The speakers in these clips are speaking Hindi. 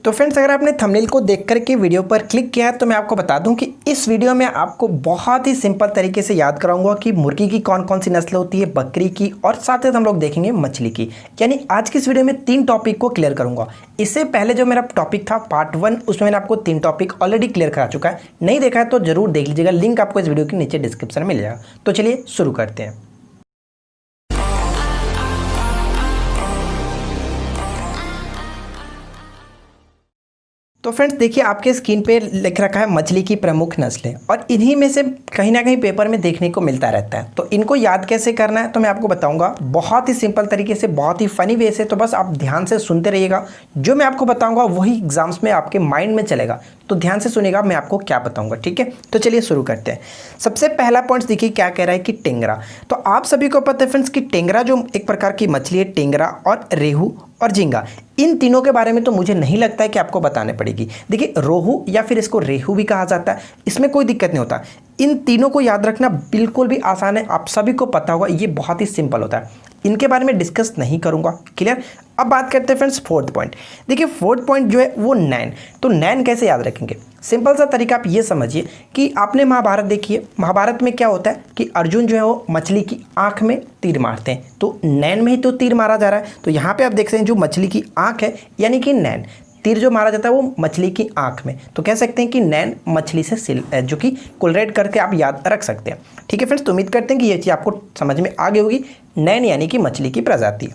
तो फ्रेंड्स, अगर आपने थंबनेल को देख करके वीडियो पर क्लिक किया है तो मैं आपको बता दूं कि इस वीडियो में आपको बहुत ही सिंपल तरीके से याद कराऊंगा कि मुर्गी की कौन कौन सी नस्ल होती है, बकरी की, और साथ ही हम लोग देखेंगे मछली की। यानी आज की इस वीडियो में 3 टॉपिक को क्लियर करूंगा। इससे पहले जो मेरा टॉपिक था पार्ट 1, उसमें मैंने आपको 3 टॉपिक ऑलरेडी क्लियर करा चुका है। नहीं देखा है तो जरूर देख लीजिएगा, लिंक आपको इस वीडियो के नीचे डिस्क्रिप्शन में मिल जाएगा। तो चलिए शुरू करते हैं। तो फ्रेंड्स देखिए, आपके स्क्रीन पे लिख रखा है मछली की प्रमुख नस्लें, और इन्हीं में से कहीं ना कहीं पेपर में देखने को मिलता रहता है। तो इनको याद कैसे करना है तो मैं आपको बताऊंगा बहुत ही सिंपल तरीके से, बहुत ही फनी वे से। तो बस आप ध्यान से सुनते रहिएगा, जो मैं आपको बताऊंगा वही एग्जाम्स में आपके माइंड में चलेगा। तो ध्यान से सुनिएगा मैं आपको क्या बताऊंगा, ठीक है। तो चलिए शुरू करते हैं। सबसे पहला पॉइंट देखिए क्या कह रहा है कि टेंगरा। तो आप सभी को पता है फ्रेंड्स कि टेंगरा जो एक प्रकार की मछली है, टेंगरा और रेहू और झींगा, इन तीनों के बारे में तो मुझे नहीं लगता है कि आपको बताने पड़ेगी। देखिए, रोहू या फिर इसको रेहू भी कहा जाता है, इसमें कोई दिक्कत नहीं होता। इन तीनों को याद रखना बिल्कुल भी आसान है, आप सभी को पता होगा, ये बहुत ही सिंपल होता है। इनके बारे में डिस्कस नहीं करूंगा, क्लियर। अब बात करते हैं फ्रेंड्स फोर्थ पॉइंट। देखिए फोर्थ पॉइंट जो है वो नैन। तो नैन कैसे याद रखेंगे? सिंपल सा तरीका आप ये समझिए कि आपने महाभारत देखी है। महाभारत में क्या होता है कि अर्जुन जो है वो मछली की आंख में तीर मारते हैं, तो नैन में ही तो तीर मारा जा रहा है। तो यहाँ पे आप देख सकते हैं जो मछली की आंख है यानी कि नैन, तीर जो मारा जाता है वो मछली की आंख में। तो कह सकते हैं कि नैन मछली से जो कि कोलरेट करके आप याद रख सकते हैं, ठीक है फ्रेंड्स। तो उम्मीद करते हैं कि ये चीज़ आपको समझ में आ गई होगी। नैन यानी कि मछली की प्रजाति,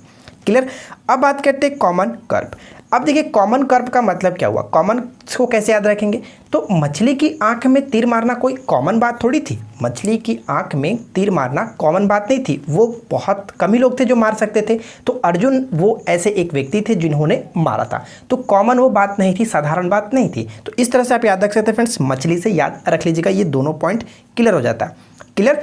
क्लियर। अब बात करते हैं कॉमन कर्व। अब देखिए कॉमन कर्व का मतलब क्या हुआ, कॉमन को कैसे याद रखेंगे? तो मछली की आंख में तीर मारना कोई कॉमन बात थोड़ी थी। मछली की आंख में तीर मारना कॉमन बात नहीं थी, वो बहुत कम ही लोग थे जो मार सकते थे। तो अर्जुन वो ऐसे एक व्यक्ति थे जिन्होंने मारा था, तो कॉमन वो बात नहीं थी, साधारण बात नहीं थी। तो इस तरह से आप याद रख सकते हैं फ्रेंड्स, मछली से याद रख लीजिएगा, ये दोनों पॉइंट क्लियर हो जाता है, क्लियर।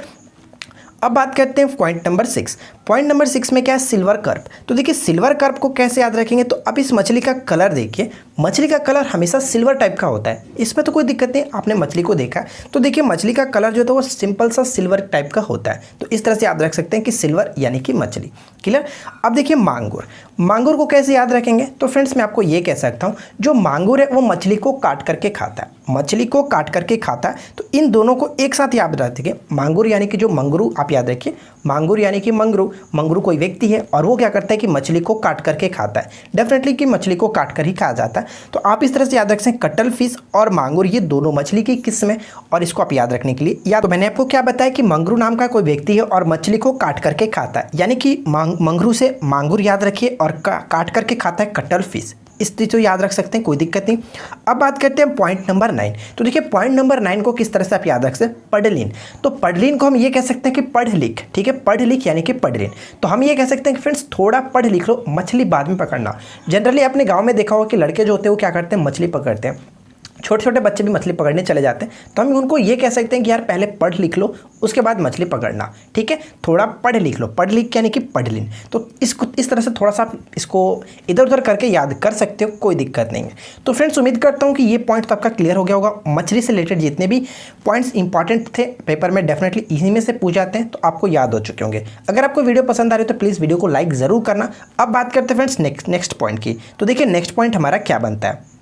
अब बात करते हैं पॉइंट नंबर 6। पॉइंट नंबर 6 में क्या है? Silver curve. तो देखिए सिल्वर कर्व को कैसे याद रखेंगे? तो अब इस मछली का कलर देखिए, मछली का कलर हमेशा सिल्वर टाइप का होता है, इसमें तो कोई दिक्कत नहीं। आपने मछली को देखा है तो देखिए मछली का कलर जो है वो सिंपल सा सिल्वर टाइप का होता है। तो इस तरह से याद रख सकते हैं कि सिल्वर यानी कि मछली, क्लियर। अब देखिए मांगुर। मांगुर को कैसे याद रखेंगे? तो फ्रेंड्स मैं आपको ये कह सकता हूँ, जो मांगुर है वो मछली को काट करके खाता है, मछली को काट करके खाता है। तो इन दोनों को एक साथ याद रखेंगे। मांगुर यानी कि जो मंगरू, आप याद रखिए मांगुर यानी कि मंगरू। मंगरू कोई व्यक्ति है और वो क्या करता है कि मछली को काट करके खाता है। डेफिनेटली कि मछली को काट कर ही खाया जाता है। तो आप इस तरह से याद रख सकते हैं, कटल फिश और मांगुर ये दोनों मछली की किस्म है। और इसको आप याद रखने के लिए, या तो मैंने आपको क्या बताया कि मंगरू नाम का कोई व्यक्ति है और मछली को काट करके खाता है, यानी कि मंगरू से मांगुर याद रखिए और काट करके खाता है कटल फिश। इस चीज़ को याद रख सकते हैं, कोई दिक्कत नहीं। अब बात करते हैं पॉइंट नंबर 9। तो देखिए पॉइंट नंबर 9 को किस तरह से आप याद रख सकते हैं? पढ़लिन। तो पढ़लिन को हम ये कह सकते हैं कि पढ़ लिख, ठीक है, पढ़ लिख यानी कि पढ़लिन। तो हम ये कह सकते हैं कि फ्रेंड्स थोड़ा पढ़ लिख लो, मछली बाद में पकड़ना। जनरली अपने गाँव में देखा होगा कि लड़के जो होते हैं वो क्या करते हैं, मछली पकड़ते हैं। छोटे छोटे बच्चे भी मछली पकड़ने चले जाते हैं, तो हम उनको ये कह सकते हैं कि यार पहले पढ़ लिख लो उसके बाद मछली पकड़ना, ठीक है। थोड़ा पढ़ लिख लो, पढ़ लिख यानी कि पढ़ लिन। तो इसको इस तरह से थोड़ा सा इसको इधर उधर करके याद कर सकते हो, कोई दिक्कत नहीं है। तो फ्रेंड्स उम्मीद करता हूँ कि ये पॉइंट तो आपका क्लियर हो गया होगा। मछली से रिलेटेड जितने भी पॉइंट्स इंपॉर्टेंट थे पेपर में, डेफिनेटली इसी में से पूछ जाते हैं, तो आपको याद हो चुके होंगे। अगर आपको वीडियो पसंद आ रही है तो प्लीज़ वीडियो को लाइक ज़रूर करना। अब बात करते हैं फ्रेंड्स नेक्स्ट पॉइंट की। तो देखिए नेक्स्ट पॉइंट हमारा क्या बनता है?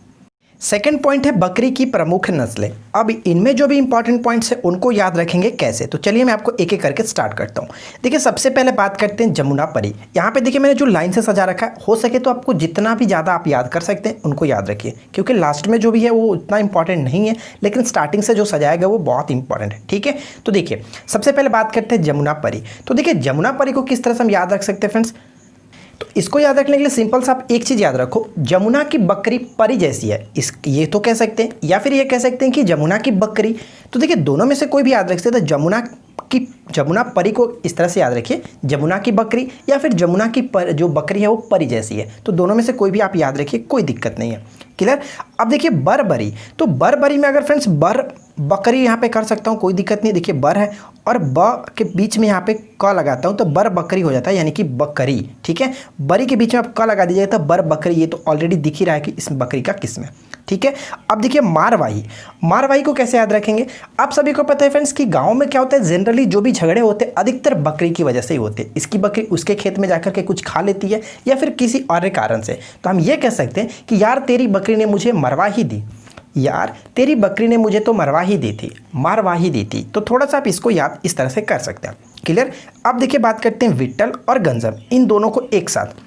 सेकेंड पॉइंट है बकरी की प्रमुख नस्लें। अब इनमें जो भी इंपॉर्टेंट पॉइंट्स हैं उनको याद रखेंगे कैसे? तो चलिए मैं आपको एक एक करके स्टार्ट करता हूँ। देखिए सबसे पहले बात करते हैं जमुना परी। यहाँ पे देखिए मैंने जो लाइन से सजा रखा है, हो सके तो आपको जितना भी ज़्यादा आप याद कर सकते हैं उनको याद रखिए, क्योंकि लास्ट में जो भी है वो उतना इंपॉर्टेंट नहीं है, लेकिन स्टार्टिंग से जो सजाया गया वो बहुत इंपॉर्टेंट है, ठीक है। तो देखिए सबसे पहले बात करते हैं जमुना परी। तो देखिए जमुना परी को किस तरह से हम याद रख सकते हैं फ्रेंड्स? तो इसको याद रखने के लिए सिंपल सा आप एक चीज़ याद रखो, जमुना की बकरी परी जैसी है। ये तो कह सकते हैं, या फिर ये कह सकते हैं कि जमुना की बकरी। तो देखिए दोनों में से कोई भी याद रख सकते हैं। तो जमुना परी को इस तरह से याद रखिए, जमुना की बकरी या फिर जमुना की जो बकरी है वो परी जैसी है। तो दोनों में से कोई भी आप याद रखिए, कोई दिक्कत नहीं है, क्लियर। अब देखिए बरबरी। तो बरबरी में अगर फ्रेंड्स बकरी यहाँ पे कर सकता हूँ, कोई दिक्कत नहीं। देखिए बर है और ब के बीच में यहाँ पे क लगाता हूँ तो बर बकरी हो जाता है, यानी कि बकरी, ठीक है। बरी के बीच में आप क लगा दीजिएगा तो बर बकरी। ये तो ऑलरेडी दिख ही रहा है कि इस बकरी का किस्म है, ठीक है। अब देखिए मारवाही। मारवाही को कैसे याद रखेंगे? आप सभी को पता है फ्रेंड्स कि गाँव में क्या होता है, जनरली मोस्टली जो भी झगड़े होते हैं अधिकतर बकरी की वजह से ही होते हैं। इसकी बकरी उसके खेत में जाकर के कुछ खा लेती है या फिर किसी और कारण से। तो हम ये कह सकते हैं कि यार तेरी बकरी ने मुझे मरवा ही दी, यार तेरी बकरी ने मुझे तो मरवा ही दी थी, मारवा ही दी थी। तो थोड़ा सा आप इसको याद इस तरह से कर सकते हैं। क्लियर। अब देखिए बात करते हैं विट्ठल और गंजम, इन दोनों को एक साथ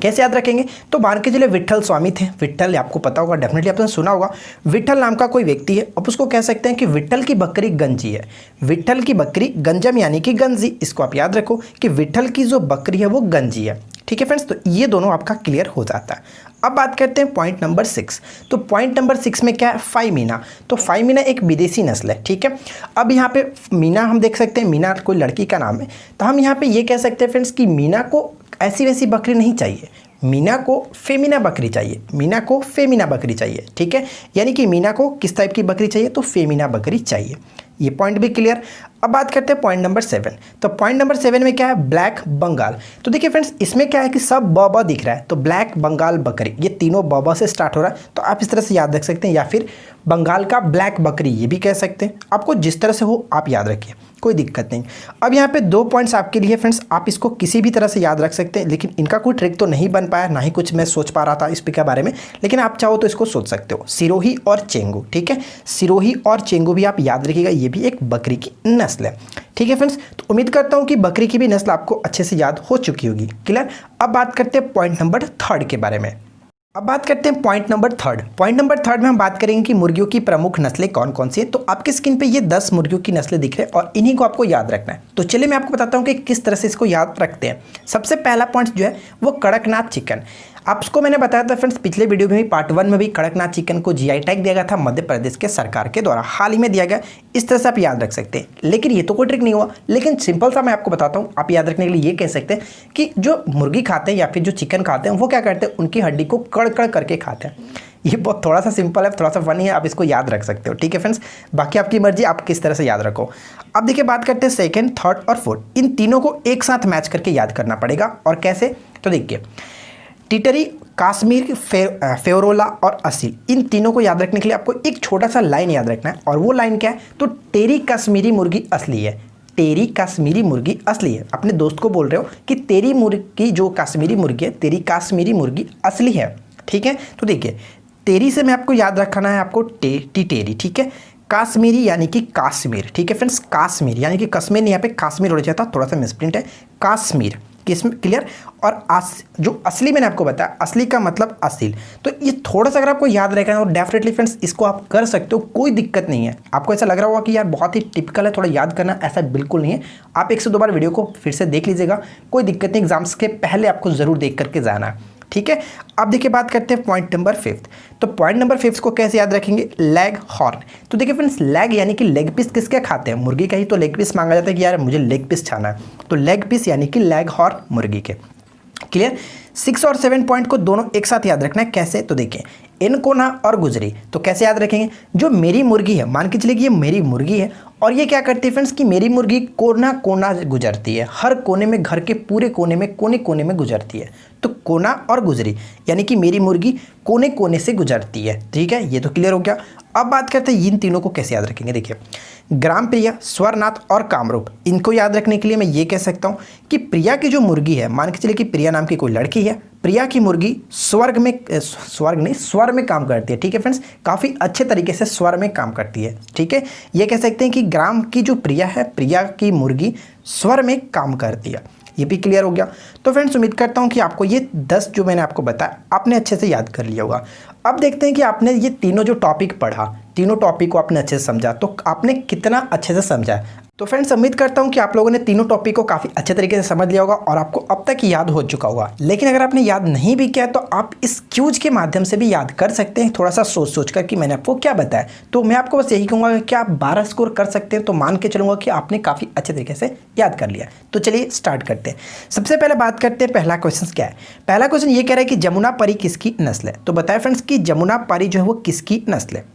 कैसे याद रखेंगे। तो मान के चलिए विट्ठल स्वामी थे, विट्ठल आपको पता होगा, डेफिनेटली आपने सुना होगा। विट्ठल नाम का कोई व्यक्ति है, अब उसको कह सकते हैं कि विट्ठल की बकरी गंजी है, विट्ठल की बकरी गंजम यानी कि गंजी। इसको आप याद रखो कि विट्ठल की जो बकरी है वो गंजी है। ठीक है फ्रेंड्स, तो ये दोनों आपका क्लियर हो जाता है। अब बात करते हैं पॉइंट नंबर 6। तो पॉइंट नंबर 6 में क्या है, फाई मीना। तो फाई मीना एक विदेशी नस्ल है। ठीक है, अब यहाँ पे मीना हम देख सकते हैं, मीना कोई लड़की का नाम है। तो हम यहाँ पे ये कह सकते हैं फ्रेंड्स कि मीना को ऐसी वैसी बकरी नहीं चाहिए, मीना को फेमिना बकरी चाहिए, मीना को फेमिना बकरी चाहिए। ठीक है, यानी कि मीना को किस टाइप की बकरी चाहिए, तो फेमिना बकरी चाहिए। ये पॉइंट भी क्लियर। अब बात करते हैं पॉइंट नंबर 7। तो पॉइंट नंबर 7 में क्या है, ब्लैक बंगाल। तो देखिए फ्रेंड्स, इसमें क्या है कि सब ब दिख रहा है, तो ब्लैक बंगाल बकरी, ये तीनों ब से स्टार्ट हो रहा है। तो आप इस तरह से याद रख सकते हैं, या फिर बंगाल का ब्लैक बकरी ये भी कह सकते हैं। आपको जिस तरह से हो आप याद रखिए, कोई दिक्कत नहीं। अब यहाँ पे 2 पॉइंट्स आपके लिए फ्रेंड्स, आप इसको किसी भी तरह से याद रख सकते हैं, लेकिन इनका कोई ट्रिक तो नहीं बन पाया, ना ही कुछ मैं सोच पा रहा था इस के बारे में, लेकिन आप चाहो तो इसको सोच सकते हो। सिरोही और चेंगू। ठीक है, सिरोही और चेंगू भी आप याद रखिएगा, ये भी एक बकरी की नस्ल है। ठीक है फ्रेंड्स, तो उम्मीद करता हूँ कि बकरी की भी नस्ल आपको अच्छे से याद हो चुकी होगी। क्लियर। अब बात करते हैं पॉइंट नंबर 3 के बारे में। अब बात करते हैं पॉइंट नंबर 3। पॉइंट नंबर 3 में हम बात करेंगे कि मुर्गियों की प्रमुख नस्लें कौन कौन सी हैं। तो आपकी स्क्रीन पे ये 10 मुर्गियों की नस्लें दिख रहे हैं और इन्हीं को आपको याद रखना है। तो चलिए मैं आपको बताता हूँ कि किस तरह से इसको याद रखते हैं। सबसे पहला पॉइंट जो है वो कड़कनाथ चिकन। आपको मैंने बताया था फ्रेंड्स पिछले वीडियो में भी, पार्ट 1 में भी, कड़कनाथ चिकन को जीआई टैग दिया गया था मध्य प्रदेश के सरकार के द्वारा, हाल ही में दिया गया। इस तरह से आप याद रख सकते हैं, लेकिन ये तो कोई ट्रिक नहीं हुआ, लेकिन सिंपल सा मैं आपको बताता हूँ। आप याद रखने के लिए ये कह सकते हैं कि जो मुर्गी खाते हैं या फिर जो चिकन खाते हैं वो क्या करते हैं, उनकी हड्डी को कड़ करके खाते हैं। ये बहुत थोड़ा सा सिंपल है, थोड़ा सा फनी है, आप इसको याद रख सकते हो। ठीक है फ्रेंड्स, बाकी आपकी मर्जी, आप किस तरह से याद रखो। अब देखिए बात करते हैं 2nd, 3rd और 4th, इन तीनों को एक साथ मैच करके याद करना पड़ेगा। और कैसे, तो देखिए टिटरी, काश्मीर, फेरोला और असील, इन तीनों को याद रखने के लिए आपको एक छोटा सा लाइन याद रखना है। और वो लाइन क्या है, तो तेरी कश्मीरी मुर्गी असली है, तेरी कश्मीरी मुर्गी असली है। अपने दोस्त को बोल रहे हो कि तेरी मुर्गी जो कश्मीरी मुर्गी है, तेरी कश्मीरी मुर्गी असली है। ठीक है, तो देखिए तेरी से मैं आपको याद रखना है आपको टिटेरी। ठीक है, काश्मीरी यानी कि काश्मीर। ठीक है फ्रेंड्स, काश्मीर यानी कि कश्मीर नहीं, यहाँ पे काश्मीर हो जाता, थोड़ा सा मिसप्रिंट है, काश्मीर। किसमें, क्लियर। और जो असली मैंने आपको बताया, असली का मतलब असील। तो ये थोड़ा सा अगर आपको याद रहेगा और डेफिनेटली फ्रेंड्स इसको आप कर सकते हो, कोई दिक्कत नहीं है। आपको ऐसा लग रहा होगा कि यार बहुत ही टिपिकल है थोड़ा याद करना, ऐसा बिल्कुल नहीं है। आप 1 से 2 बार वीडियो को फिर से देख लीजिएगा, कोई दिक्कत नहीं, एग्जाम्स के पहले आपको ज़रूर देख करके जाना है। ठीक है, अब देखिए बात करते हैं पॉइंट नंबर 5। तो पॉइंट नंबर 5 को कैसे याद रखेंगे, लेग हॉर्न। तो देखिए फ्रेंड्स, लेग यानी कि लेग पीस किसके खाते हैं, मुर्गी का ही तो लेग पीस मांगा जाता है कि यार मुझे लेग पीस खाना है, तो लेग पीस यानी कि लेग हॉर्न मुर्गी के। क्लियर। 6 और 7 पॉइंट को दोनों एक साथ याद रखना है। कैसे, तो देखिए इनकोना और गुजरी। तो कैसे याद रखेंगे, जो मेरी मुर्गी है, मान के चलिए कि ये मेरी मुर्गी है और ये क्या करती है फ्रेंड्स कि मेरी मुर्गी कोना कोना गुजरती है, हर कोने में, घर के पूरे कोने में, कोने कोने में गुजरती है। तो कोना और गुजरी यानी कि मेरी मुर्गी कोने कोने से गुजरती है। ठीक है, ये तो क्लियर हो गया। अब बात करते हैं इन तीनों को कैसे याद रखेंगे। देखिए ग्राम प्रिया, स्वरनाथ और कामरूप, इनको याद रखने के लिए मैं ये कह सकता हूँ कि प्रिया की जो मुर्गी है, मान के चलिए कि प्रिया नाम की कोई लड़की है, प्रिया की मुर्गी स्वर में काम करती है। ठीक है फ्रेंड्स, काफ़ी अच्छे तरीके से स्वर में काम करती है। ठीक है, ये कह सकते हैं कि ग्राम की जो प्रिया है, प्रिया की मुर्गी स्वर में काम करती है। ये भी क्लियर हो गया। तो फ्रेंड्स उम्मीद करता हूँ कि आपको ये 10 जो मैंने आपको बताया आपने अच्छे से याद कर लिया होगा। अब देखते हैं कि आपने ये तीनों जो टॉपिक पढ़ा, तीनों टॉपिक को आपने अच्छे से समझा, तो आपने कितना अच्छे से समझा। तो फ्रेंड्स उम्मीद करता हूँ कि आप लोगों ने तीनों टॉपिक को काफ़ी अच्छे तरीके से समझ लिया होगा और आपको अब तक याद हो चुका होगा। लेकिन अगर आपने याद नहीं भी किया तो आप इस क्यूज के माध्यम से भी याद कर सकते हैं, थोड़ा सा सोच कर कि मैंने आपको क्या बताया। तो मैं आपको बस यही कहूँगा कि आप 12 स्कोर कर सकते हैं, तो मान के चलूँगा कि आपने काफ़ी अच्छे तरीके से याद कर लिया। तो चलिए स्टार्ट करते हैं। सबसे पहले बात करते हैं पहला क्वेश्चन क्या है। पहला क्वेश्चन ये कह रहा है कि जमुना परी किसकी नस्ल है। तो बताए फ्रेंड्स कि जमुना परी जो है वो किसकी नस्ल है।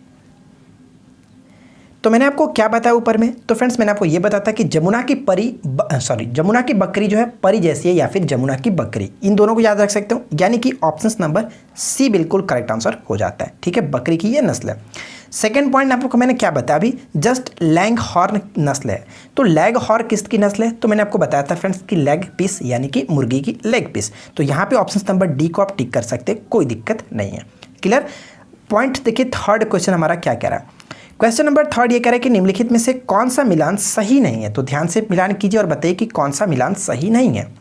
तो मैंने आपको क्या बताया ऊपर में, तो फ्रेंड्स मैंने आपको ये बताया था कि जमुना की बकरी जो है परी जैसी है या फिर जमुना की बकरी, इन दोनों को याद रख सकते हो, यानी कि ऑप्शन नंबर सी बिल्कुल करेक्ट आंसर हो जाता है। ठीक है, बकरी की ये नस्ल है। सेकेंड पॉइंट आपको मैंने क्या बताया अभी, जस्ट लैंग हॉर्न नस्ल है। तो लैग हॉर्न किसकी नस्ल है, तो मैंने आपको बताया था फ्रेंड्स कि लेग पीस यानी कि मुर्गी की लेग पीस। तो यहाँ पे ऑप्शन नंबर डी को आप टिक कर सकते हैं, कोई दिक्कत नहीं है। क्लियर। पॉइंट देखिए, थर्ड क्वेश्चन हमारा क्या कह रहा है। क्वेश्चन नंबर थर्ड ये कह रहा है कि निम्नलिखित में से कौन सा मिलान सही नहीं है। तो ध्यान से मिलान कीजिए और बताइए कि कौन सा मिलान सही नहीं है।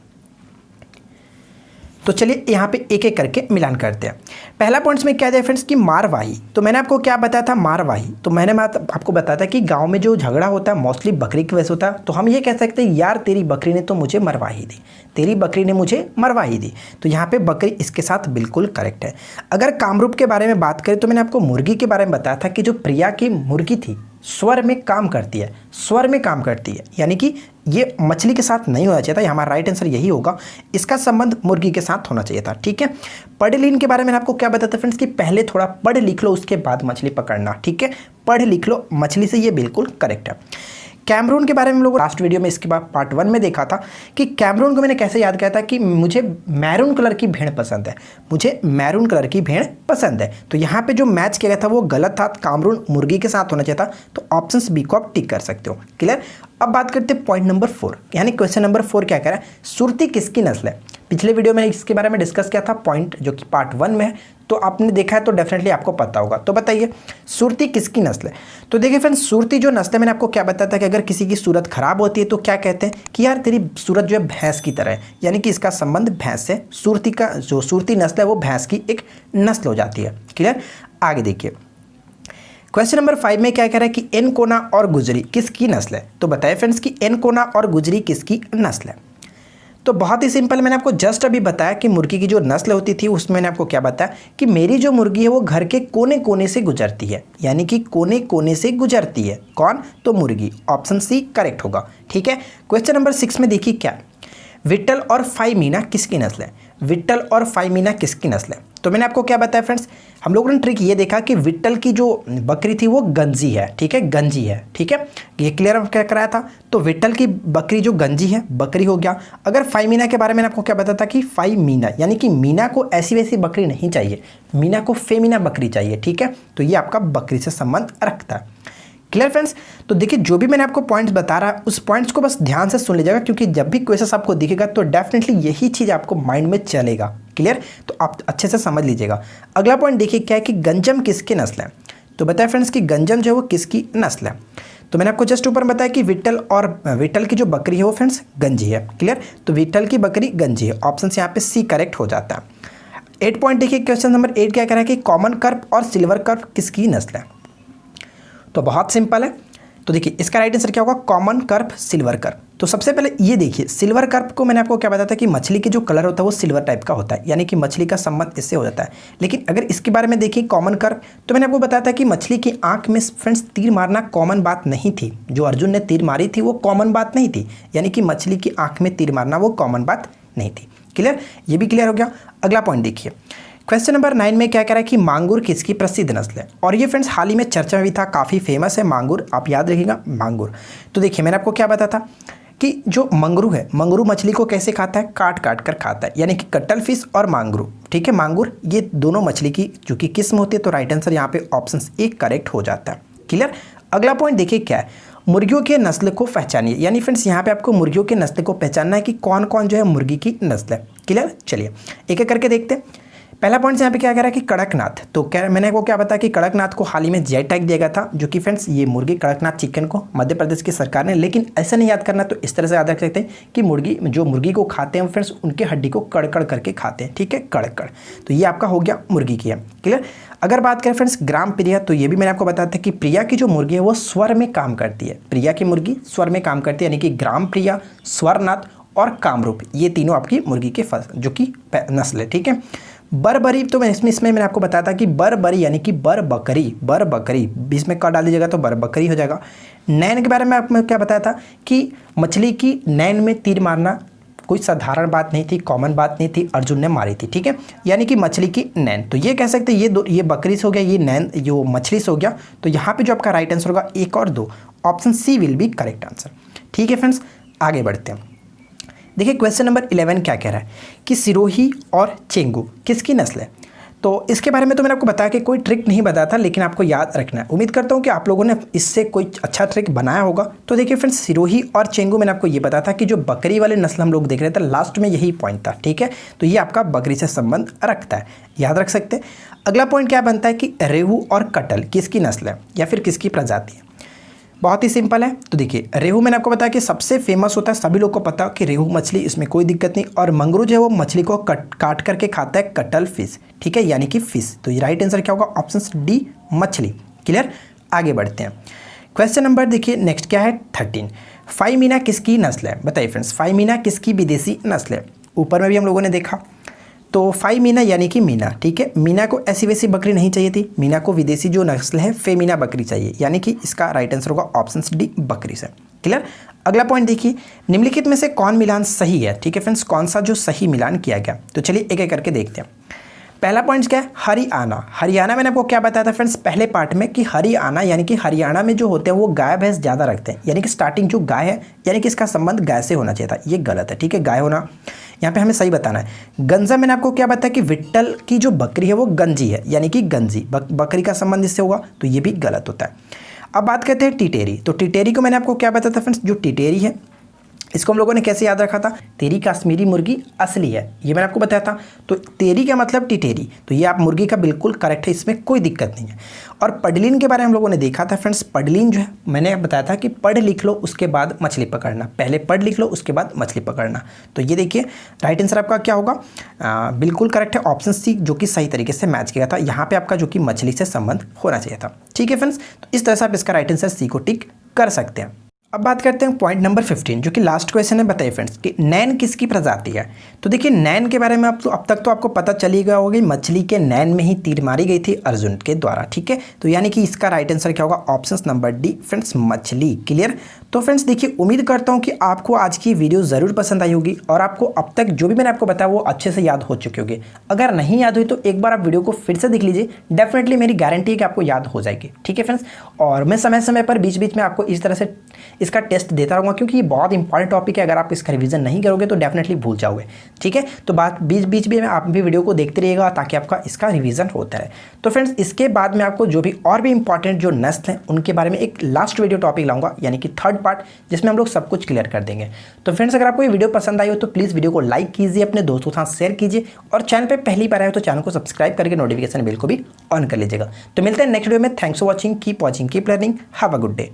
तो चलिए यहाँ पे एक एक करके मिलान करते हैं। पहला पॉइंट्स में क्या है फ्रेंड्स कि मारवाही। तो मैंने आपको क्या बताया था, मारवाही। तो मैंने आपको बताया था कि गांव में जो झगड़ा होता है मोस्टली बकरी की वजह से होता है। तो हम ये कह सकते हैं यार तेरी बकरी ने तो मुझे मरवाही दी, तेरी बकरी ने मुझे मरवाही दी। तो यहाँ पे बकरी इसके साथ बिल्कुल करेक्ट है। अगर कामरूप के बारे में बात करें तो मैंने आपको मुर्गी के बारे में बताया था कि जो प्रिया की मुर्गी थी स्वर में काम करती है, स्वर में काम करती है, यानी कि ये मछली के साथ नहीं होना चाहिए था। हमारा राइट आंसर यही होगा, इसका संबंध मुर्गी के साथ होना चाहिए था। ठीक है, पढ़ लीन के बारे में आपको क्या बताता फ्रेंड्स कि पहले थोड़ा पढ़ लिख लो उसके बाद मछली पकड़ना। ठीक है, पढ़ लिख लो मछली से, ये बिल्कुल करेक्ट है। कैमरून के बारे में हम लोग लास्ट वीडियो में इसके बाद पार्ट 1 में देखा था कि कैमरून को मैंने कैसे याद किया था कि मुझे मैरून कलर की भेड़ पसंद है, मुझे मैरून कलर की भेड़ पसंद है। तो यहाँ पे जो मैच किया गया था वो गलत था, कैमरून मुर्गी के साथ होना चाहिए था। तो ऑप्शन बी को आप टिक कर सकते हो। क्लियर। अब बात करते हैं पॉइंट नंबर 4, यानी क्वेश्चन नंबर 4 क्या कह रहा है, सुरती किसकी नस्ल है। पिछले वीडियो में इसके बारे में डिस्कस किया था पॉइंट जो कि पार्ट 1 में है, तो आपने देखा है तो डेफिनेटली आपको पता होगा। तो बताइए सुरती किसकी नस्ल है। तो देखिए फ्रेंड्स, सुरती जो नस्ल है मैंने आपको क्या बताया था कि अगर किसी की सूरत खराब होती है तो क्या कहते हैं कि यार तेरी सूरत जो है भैंस की तरह है, यानी कि इसका संबंध भैंस से, सुरती का जो सुरती नस्ल है वो भैंस की एक नस्ल हो जाती है। क्लियर। आगे देखिए क्वेश्चन नंबर 5 में क्या कह रहा है कि एनकोना और गुजरी किसकी नस्ल है। तो बताइए फ्रेंड्स कि एनकोना और गुजरी किसकी नस्ल है। तो बहुत ही सिंपल, मैंने आपको जस्ट अभी बताया कि मुर्गी की जो नस्ल होती थी उसमें मैंने आपको क्या बताया कि मेरी जो मुर्गी है वो घर के कोने कोने से गुजरती है, यानी कि कोने कोने से गुजरती है। कौन, तो मुर्गी। ऑप्शन सी करेक्ट होगा। ठीक है। क्वेश्चन नंबर 6 में देखिए क्या, विट्ठल और फाइमीना किसकी नस्ल है। विट्ठल और फाइमीना किसकी नस्ल है। तो मैंने आपको क्या बताया फ्रेंड्स, हम लोगों ने ट्रिक ये देखा कि विट्ठल की जो बकरी थी वो गंजी है। ठीक है, गंजी है। ठीक है, ये क्लियर क्या कराया था। तो विट्ठल की बकरी जो गंजी है बकरी हो गया। अगर फाइमीना के बारे में आपको क्या बताया था कि फाइमीना, यानी कि मीना को ऐसी वैसी बकरी नहीं चाहिए, मीना को फेमीना बकरी चाहिए। ठीक है, तो ये आपका बकरी से संबंध रखता है। Clear friends. तो देखिए जो भी मैंने आपको पॉइंट्स बता रहा है उस पॉइंट्स को बस ध्यान से सुन लीजिएगा, क्योंकि जब भी क्वेश्चन आपको दिखेगा तो डेफिनेटली यही चीज़ आपको माइंड में चलेगा। क्लियर, तो आप अच्छे से समझ लीजिएगा। अगला पॉइंट देखिए क्या है कि गंजम किसकी नस्ल है। तो बताया फ्रेंड्स कि गंजम जो है वो किसकी नस्ल है। तो मैंने आपको जस्ट ऊपर बताया कि विट्ठल की जो बकरी है वो फ्रेंड्स गंजी है। क्लियर, तो विट्ठल की बकरी गंजी है। ऑप्शन यहाँ पे सी करेक्ट हो जाता है। 8 पॉइंट देखिए, क्वेश्चन नंबर 8 क्या कह रहा है कि कॉमन कर्प और सिल्वर कर्प किसकी नस्ल है। तो बहुत सिंपल है। तो देखिए इसका राइट आंसर क्या होगा, कॉमन कर्प सिल्वर कर्प। तो सबसे पहले ये देखिए, सिल्वर कर्प को मैंने आपको क्या बताया था कि मछली के जो कलर होता है वो सिल्वर टाइप का होता है, यानी कि मछली का संबंध इससे हो जाता है। लेकिन अगर इसके बारे में देखिए कॉमन कर्प, तो मैंने आपको बताया था कि मछली की आंख में फ्रेंड्स तीर मारना कॉमन बात नहीं थी। जो अर्जुन ने तीर मारी थी वो कॉमन बात नहीं थी, यानी कि मछली की आंख में तीर मारना वो कॉमन बात नहीं थी। क्लियर, ये भी क्लियर हो गया। अगला पॉइंट देखिए, क्वेश्चन नंबर 9 में क्या कह रहा है कि मांगुर किसकी प्रसिद्ध नस्ल है। और ये फ्रेंड्स हाल ही में चर्चा में भी था, काफ़ी फेमस है मांगुर, आप याद रखिएगा मांगुर। तो देखिए मैंने आपको क्या बताया था कि जो मंगरू है, मंगरू मछली को कैसे खाता है, काट काट कर खाता है, यानी कि कटल फिश और मांगरू। ठीक है, मांगुर ये दोनों मछली की जो कि किस्म होती है। तो राइट आंसर यहाँ पे ऑप्शन ए करेक्ट हो जाता है। क्लियर। अगला पॉइंट देखिए क्या है, मुर्गियों के नस्ल को पहचानिए। यानी फ्रेंड्स यहाँ पे आपको मुर्गियों के नस्ल को पहचानना है कि कौन कौन जो है मुर्गी की नस्ल है। क्लियर, चलिए एक एक करके देखते हैं। पहला पॉइंट यहाँ पे क्या कह रहा है कि कड़कनाथ। तो क्या मैंने को क्या बताया कि कड़कनाथ को हाल ही में जीआई टैग दिया गया था, जो कि फ्रेंड्स ये मुर्गी कड़कनाथ चिकन को मध्य प्रदेश की सरकार ने, लेकिन ऐसा नहीं याद करना, तो इस तरह से याद रख सकते हैं कि मुर्गी को खाते हैं फ्रेंड्स उनके हड्डी को कड़कड़ करके खाते हैं। ठीक है, कड़कड़। तो ये आपका हो गया मुर्गी की है। क्लियर। अगर बात करें फ्रेंड्स ग्राम प्रिया, तो ये भी मैंने आपको बताया था कि प्रिया की जो मुर्गी है वो स्वर में काम करती है। प्रिया की मुर्गी स्वर में काम करती है, यानी कि ग्राम प्रिया, स्वरनाथ और कामरूप, ये तीनों आपकी मुर्गी के जो कि नस्ल है। ठीक है। बरबरी, तो मैं इसमें मैंने आपको बताया था कि बरबरी यानी कि बरबकरी बीच में क डाल दीजिएगा तो बरबकरी हो जाएगा। नैन के बारे में आपको क्या बताया था कि मछली की नैन में तीर मारना कोई साधारण बात नहीं थी, कॉमन बात नहीं थी, अर्जुन ने मारी थी, ठीक है, यानी कि मछली की नैन। तो ये कह सकते हैं ये बकरी से हो गया, ये नैन जो मछली से हो गया। तो यहाँ पे जो आपका राइट आंसर होगा 1 और 2, option C will be correct answer. ठीक है फ्रेंड्स, आगे बढ़ते हैं। देखिए क्वेश्चन नंबर 11 क्या कह रहा है कि सिरोही और चेंगू किसकी नस्ल है। तो इसके बारे में तो मैंने आपको बताया कि कोई ट्रिक नहीं बताया था, लेकिन आपको याद रखना है। उम्मीद करता हूँ कि आप लोगों ने इससे कोई अच्छा ट्रिक बनाया होगा। तो देखिए फ्रेंड्स, सिरोही और चेंगू मैंने आपको ये बताया था कि जो बकरी वाले नस्ल हम लोग देख रहे थे, लास्ट में यही पॉइंट था, ठीक है। तो ये आपका बकरी से संबंध रखता है, याद रख सकते हैं। अगला पॉइंट क्या बनता है कि रेहू और कटल किसकी नस्ल है या फिर किसकी प्रजाति है। बहुत ही सिंपल है। तो देखिए रेहू मैंने आपको बताया कि सबसे फेमस होता है, सभी लोग को पता है कि रेहू मछली, इसमें कोई दिक्कत नहीं। और मंगरू जो है वो मछली को काट करके खाता है कटल फिश, ठीक है, यानी कि फिश। तो ये राइट आंसर क्या होगा, ऑप्शन डी मछली। क्लियर, आगे बढ़ते हैं। क्वेश्चन नंबर देखिए नेक्स्ट क्या है 13, फाइमीना किसकी नस्ल है। बताइए फ्रेंड्स, फाइमीना किसकी विदेशी नस्ल है। ऊपर में भी हम लोगों ने देखा, तो फाइमीना यानी कि मीना, ठीक है। मीना को ऐसी वैसी बकरी नहीं चाहिए थी, मीना को विदेशी जो नस्ल है फेमीना बकरी चाहिए, यानी कि इसका राइट आंसर होगा ऑप्शन डी बकरी से। क्लियर, अगला पॉइंट देखिए, निम्नलिखित में से कौन मिलान सही है। ठीक है फ्रेंड्स, कौन सा जो सही मिलान किया गया। तो चलिए एक एक करके देखते हैं। पहला पॉइंट क्या है, हरियाणा। हरियाणा मैंने आपको क्या बताया था फ्रेंड्स पहले पार्ट में कि हरियाणा यानी कि हरियाणा में जो होते हैं वो गाय भैंस ज़्यादा रखते हैं, यानी कि स्टार्टिंग जो गाय है यानी कि इसका संबंध गाय से होना चाहिए था, ये गलत है, ठीक है। गाय होना यहाँ पे हमें सही बताना है। गंजा मैंने आपको क्या बताया कि विट्ठल की जो बकरी है वो गंजी है, यानी कि गंजी बकरी का संबंध इससे होगा, तो ये भी गलत होता है। अब बात करते हैं टिटेरी। तो टिटेरी को मैंने आपको क्या बताया था फ्रेंड्स, जो टिटेरी है इसको हम लोगों ने कैसे याद रखा था, तेरी कश्मीरी मुर्गी असली है, ये मैंने आपको बताया था। तो तेरी का मतलब टिटेरी, तो ये आप मुर्गी का बिल्कुल करेक्ट है, इसमें कोई दिक्कत नहीं है। और पडलिन के बारे में हम लोगों ने देखा था फ्रेंड्स, पडलिन जो है मैंने बताया था कि पढ़ लिख लो उसके बाद मछली पकड़ना, पहले पढ़ लिख लो उसके बाद मछली पकड़ना। तो ये देखिए राइट आंसर आपका क्या होगा, बिल्कुल करेक्ट है, ऑप्शन सी, जो कि सही तरीके से मैच किया था। यहाँ पे आपका जो कि मछली से संबंध होना चाहिए था, ठीक है फ्रेंड्स। तो इस तरह से आप इसका राइट आंसर सी को टिक कर सकते हैं। अब बात करते हैं पॉइंट नंबर 15, जो कि लास्ट क्वेश्चन है। बताइए फ्रेंड्स कि नैन किसकी प्रजाति है। तो देखिए नैन के बारे में अब तक तो आपको पता चली गया होगा, मछली के नैन में ही तीर मारी गई थी अर्जुन के द्वारा, ठीक है। तो यानी कि इसका राइट आंसर क्या होगा, ऑप्शन नंबर डी फ्रेंड्स मछली। क्लियर। तो फ्रेंड्स देखिए उम्मीद करता हूँ कि आपको आज की वीडियो ज़रूर पसंद आई होगी और आपको अब तक जो भी मैंने आपको बताया वो अच्छे से याद हो चुकी होगी। अगर नहीं याद हुई तो एक बार आप वीडियो को फिर से देख लीजिए, डेफिनेटली मेरी गारंटी है कि आपको याद हो जाएगी, ठीक है फ्रेंड्स। और मैं समय समय पर बीच बीच में आपको इस तरह से इसका टेस्ट देता रहूँगा, क्योंकि ये बहुत इंपॉर्टेंट टॉपिक है। अगर आप इसका रिवीजन नहीं करोगे तो डेफिनेटली भूल जाओगे, ठीक है। तो बात बीच बीच में आप भी वीडियो को देखते रहिएगा ताकि आपका इसका रिवीजन होता है। तो फ्रेंड्स इसके बाद में आपको जो भी और भी इंपॉर्टेंट जो नस्ल हैं उनके बारे में एक लास्ट वीडियो टॉपिक लाऊंगा, यानी कि थर्ड पार्ट, जिसमें हम लोग सब कुछ क्लियर कर देंगे। तो फ्रेंड्स अगर आपको ये वीडियो पसंद आई हो तो प्लीज़ वीडियो को लाइक कीजिए, अपने दोस्तों के साथ शेयर कीजिए और चैनल पर पहली बार आए हो तो चैनल को सब्सक्राइब करके नोटिफिकेशन बिल को भी ऑन कर लीजिएगा। तो मिलते हैं नेक्स्ट वीडियो में। Thanks for watching, keep watching, keep learning, have a good day.